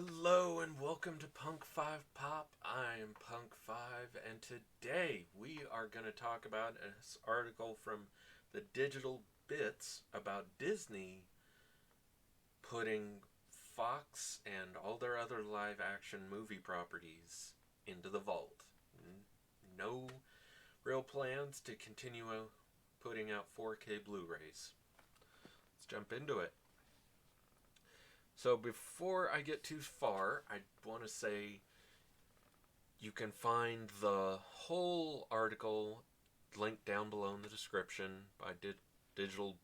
Hello and welcome to Punk 5 Pop. I am Punk 5 and today we are going to talk about this article from the Digital Bits about Disney putting Fox and all their other live action movie properties into the vault. No real plans to continue putting out 4K Blu-rays. Let's jump into it. So before I get too far, I want to say you can find the whole article linked down below in the description by Digital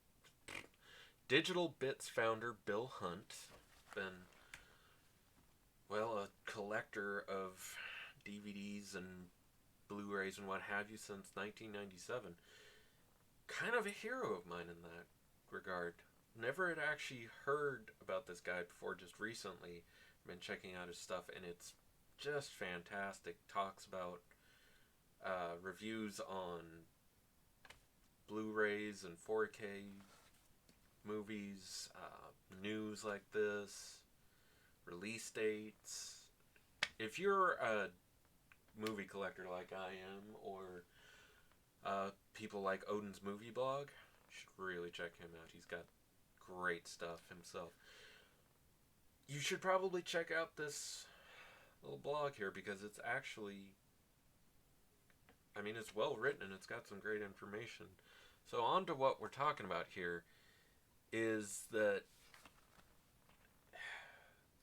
Bits founder Bill Hunt. Been, a collector of DVDs and Blu-rays and what have you since 1997. Kind of a hero of mine in that regard. Never had actually heard about this guy before, just recently. Been checking out his stuff and it's just fantastic. Talks about reviews on Blu-rays and 4K movies, news like this, release dates. If you're a movie collector like I am, or people like Odin's Movie Blog, you should really check him out. He's got great stuff himself. You should probably check out this little blog here because it's actually, it's well written and it's got some great information. So on to what we're talking about here is that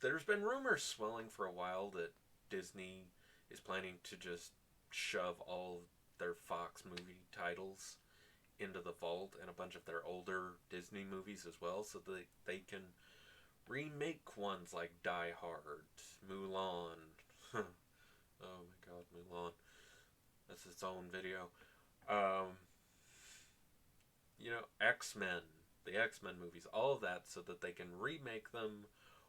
there's been rumors swelling for a while that Disney is planning to just shove all their Fox movie titles into the vault and a bunch of their older Disney movies as well, so that they can remake ones like Die Hard, Mulan. Oh my god, Mulan. That's its own video. X-Men, the X-Men movies, all of that, so that they can remake them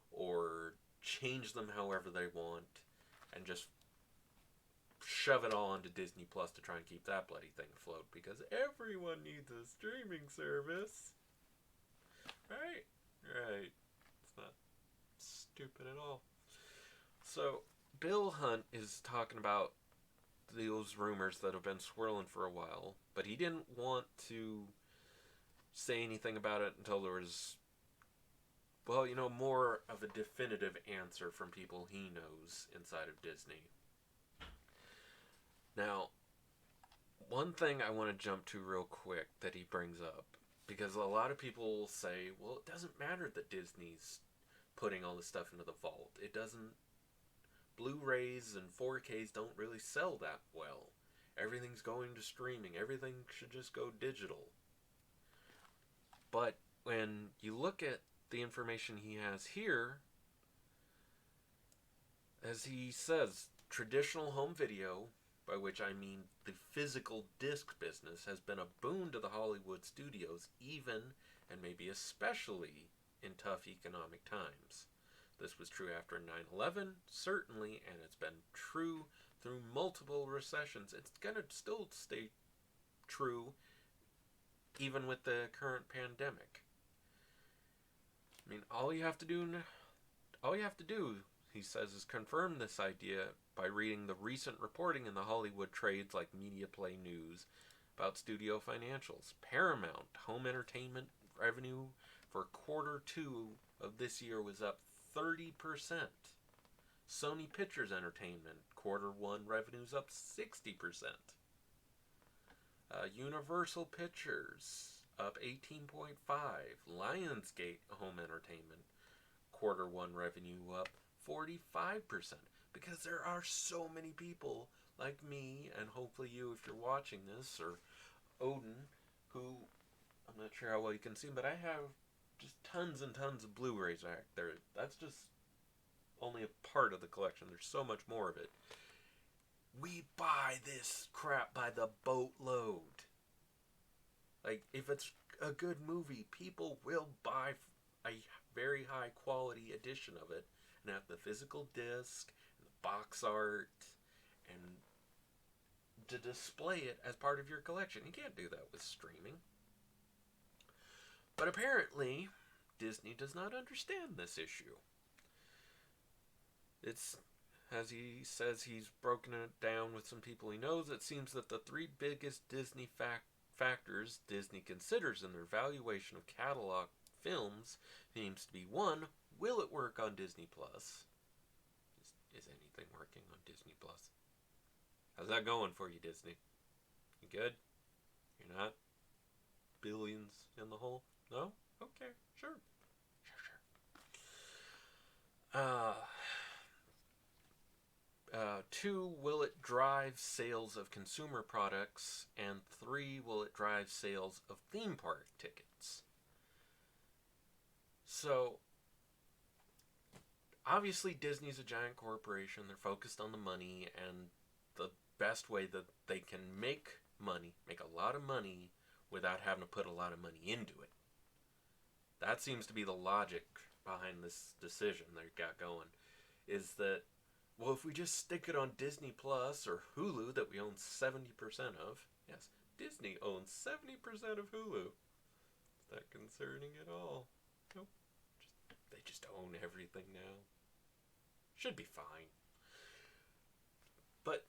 or change them however they want and just shove it all onto Disney Plus to try and keep that bloody thing afloat, because everyone needs a streaming service. Right? Right. It's not stupid at all. So, Bill Hunt is talking about those rumors that have been swirling for a while, but he didn't want to say anything about it until there was, more of a definitive answer from people he knows inside of Disney. Now, one thing I want to jump to real quick that he brings up, because a lot of people will say, well, it doesn't matter that Disney's putting all this stuff into the vault. It doesn't, Blu-rays and 4Ks don't really sell that well. Everything's going to streaming. Everything should just go digital. But when you look at the information he has here, as he says, traditional home video, by which I mean the physical disc business, has been a boon to the Hollywood studios, even and maybe especially in tough economic times. This was true after 9/11, certainly, and it's been true through multiple recessions. It's going to still stay true even with the current pandemic. All you have to do, he says, is confirm this idea by reading the recent reporting in the Hollywood trades like Media Play News about studio financials. Paramount home entertainment revenue for quarter 2 of this year was up 30%. Sony Pictures Entertainment quarter 1 revenues up 60%. Universal Pictures up 18.5%. Lionsgate Home Entertainment quarter 1 revenue up 45%. Because there are so many people like me, and hopefully you if you're watching this, or Odin, who, I'm not sure how well you can see, but I have just tons and tons of Blu-rays back there. That's just only a part of the collection. There's so much more of it. We buy this crap by the boatload. Like, if it's a good movie, people will buy a very high quality edition of it and have the physical disc and the box art and to display it as part of your collection. You can't do that with streaming. But apparently, Disney does not understand this issue. It's, as he says, he's broken it down with some people he knows. It seems that the three biggest Disney factors Disney considers in their valuation of catalog films seems to be one, will it work on Disney Plus? Is anything working on Disney Plus? How's that going for you, Disney? You good? You're not billions in the hole? No? Okay, sure. Sure. Two, will it drive sales of consumer products? And three, will it drive sales of theme park tickets? So, obviously, Disney's a giant corporation. They're focused on the money, and the best way that they can make money, make a lot of money, without having to put a lot of money into it. That seems to be the logic behind this decision they've got going. Is that, well, if we just stick it on Disney Plus or Hulu that we own 70% of, yes, Disney owns 70% of Hulu. Is that concerning at all? Nope. They just own everything now. Should be fine. But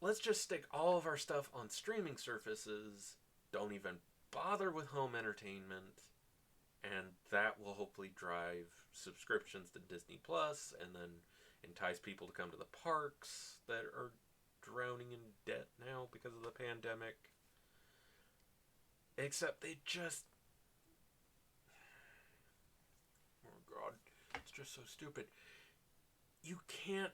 let's just stick all of our stuff on streaming services. Don't even bother with home entertainment. And that will hopefully drive subscriptions to Disney Plus and then entice people to come to the parks that are drowning in debt now because of the pandemic. Except they just... Oh God, it's just so stupid. You can't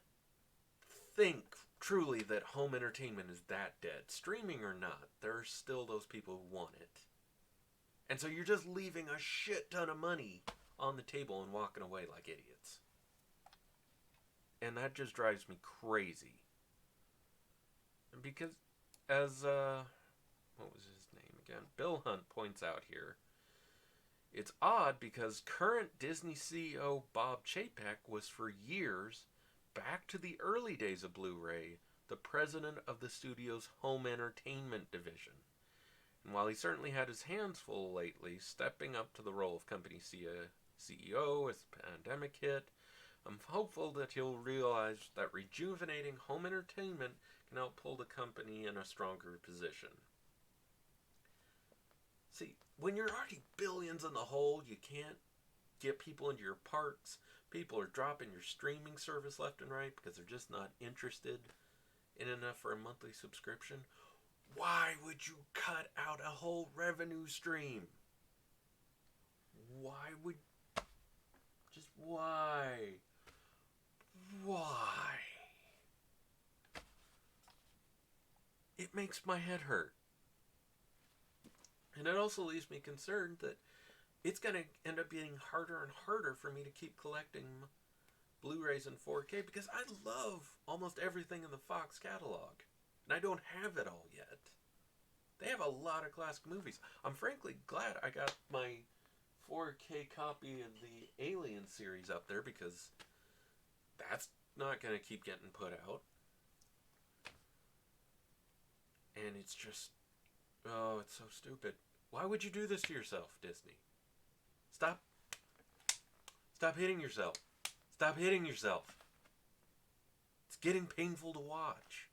think truly that home entertainment is that dead. Streaming or not, there are still those people who want it. And so you're just leaving a shit ton of money on the table and walking away like idiots. And that just drives me crazy. Because, as, what was his name again? Bill Hunt points out here, it's odd because current Disney CEO Bob Chapek was for years, back to the early days of Blu-ray, the president of the studio's home entertainment division. And while he certainly had his hands full lately, stepping up to the role of company CEO as the pandemic hit, I'm hopeful that he'll realize that rejuvenating home entertainment can help pull the company in a stronger position. See, when you're already billions in the hole, you can't get people into your parks. People are dropping your streaming service left and right because they're just not interested in enough for a monthly subscription. Why would you cut out a whole revenue stream? Why would... Just why? Why? It makes my head hurt. And it also leaves me concerned that it's going to end up getting harder and harder for me to keep collecting Blu-rays in 4K because I love almost everything in the Fox catalog. And I don't have it all yet. They have a lot of classic movies. I'm frankly glad I got my 4K copy of the Alien series up there because that's not going to keep getting put out. And it's just... Oh, it's so stupid. Why would you do this to yourself, Disney? Stop. Stop hitting yourself. Stop hitting yourself. It's getting painful to watch.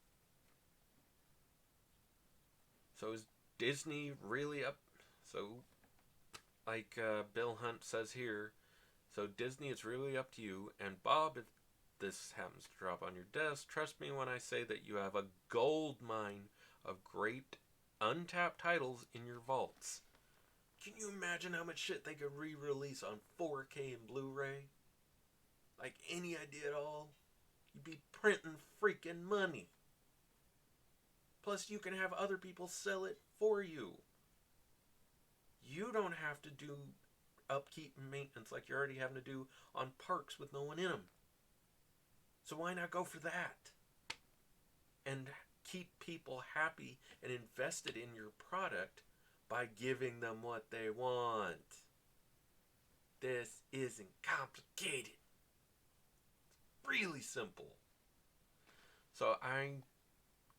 So is Disney really up? So, like Bill Hunt says here, so Disney, it's really up to you. And Bob, if this happens to drop on your desk, trust me when I say that you have a gold mine of great untapped titles in your vaults. Can you imagine how much shit they could re-release on 4K and Blu-ray? Like, any idea at all? You'd be printing freaking money. Plus, you can have other people sell it for you. You don't have to do upkeep and maintenance like you're already having to do on parks with no one in them. So why not go for that? And keep people happy and invested in your product by giving them what they want. This isn't complicated. It's really simple. So I'm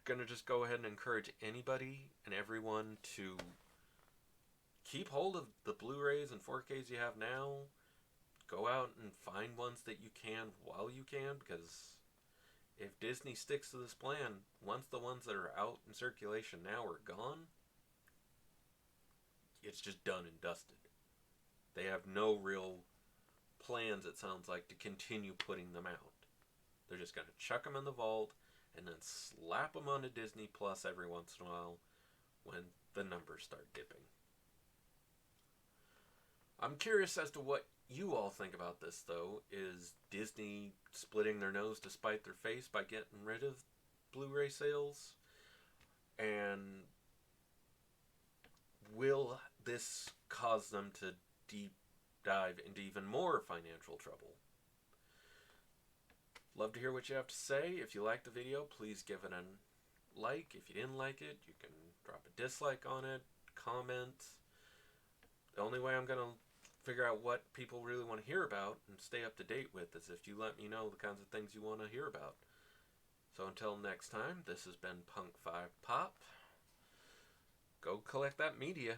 going to just go ahead and encourage anybody and everyone to keep hold of the Blu-rays and 4Ks you have now. go out and find ones that you can while you can, because if Disney sticks to this plan, once the ones that are out in circulation now are gone, it's just done and dusted. They have no real plans, it sounds like, to continue putting them out. They're just going to chuck them in the vault and then slap them onto Disney Plus every once in a while when the numbers start dipping. I'm curious as to what you all think about this, though. Is Disney splitting their nose to spite their face by getting rid of Blu-ray sales? And will this cause them to deep dive into even more financial trouble? Love to hear what you have to say. If you liked the video, please give it a like. If you didn't like it, you can drop a dislike on it, comment. The only way I'm going to figure out what people really want to hear about and stay up to date with is if you let me know the kinds of things you want to hear about. So until next time, this has been Punk 5 Pop. Go collect that media.